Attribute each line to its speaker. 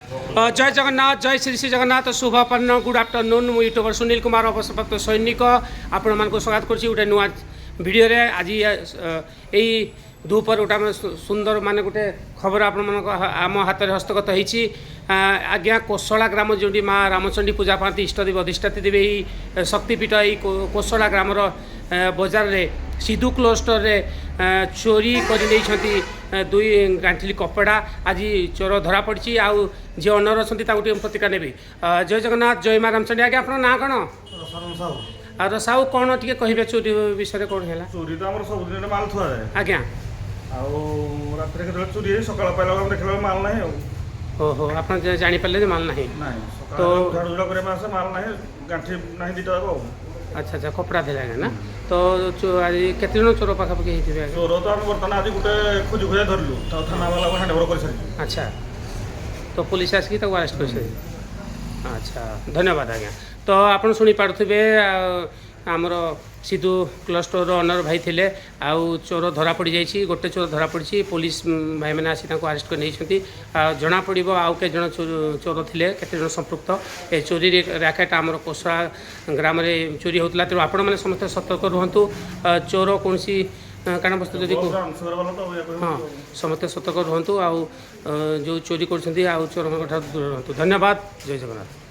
Speaker 1: जय जगन्नाथ जय श्री श्री जगन्नाथ शुभ अपन्न good afternoon मु यूट्यूबर सुनील कुमार अवसरप्राप्त सैनिक आपण मानक स्वागत करुच्ची गोटे नुआ भिडियो आज यही दुपर गोटे सुंदर माने गोटे खबर आपण आम हाथ में हस्तगत होती आज्ञा कोसला ग्राम जो माँ रामचंडी पूजा पाती इष्टदेव अधिष्ठात्री देवी यही शक्तिपीठ यही कोसला ग्रामर बजार रे सिधु क्लोस्टर रे चोरी कर दुई गांठिली कपड़ा आज चोर धरा पड़ी आउ जी अनर अच्छा प्रतिक्रिया नेबी जय जगन्नाथ जय माँ रामचंडी आज्ञा आप ना कौन और साहू कौन टे कहे चोरी विषय कौन है
Speaker 2: चोरी तो आम सब माल थुआ
Speaker 1: आज्ञा
Speaker 2: रात चोरी सकाल पाइला देखा माल ना
Speaker 1: ओहो आप जापारे माल ना
Speaker 2: तो झाड़ूझाड़ माल ना गांठी ना दीटा
Speaker 1: अच्छा अच्छा कपड़ा थे ना तो आज केते जन चोर पाखापाखि होते
Speaker 2: चोर तो आम बर्तमान आज गोटे खोजी खोजा धरलु थाना वाला हैंड ओवर कर सारी
Speaker 1: अच्छा तो पुलिस आसिक अरेस्ट कर अच्छा धन्यवाद आज्ञा तो आप शुणी पारे आमर सिधु क्लस्टर ओनर भाई थे आउ चोर धरा पड़ जाइए गोटे चोर धरा पड़ी पुलिस भाई मैंने आसी अरेस्ट कर नहीं जना पड़ आउ के जन चोर थे केते संपृक्त ए चोरी रैकेट आमर कोसला ग्राम में चोरी होता तेणु आपण मैंने समस्त सतर्क रुहतु चोर कौन कारण वस्तु जदि हाँ समस्त सतर्क रुहतु आउ जो चोरी कर चोर दूर रुहतु धन्यवाद जय जगन्नाथ।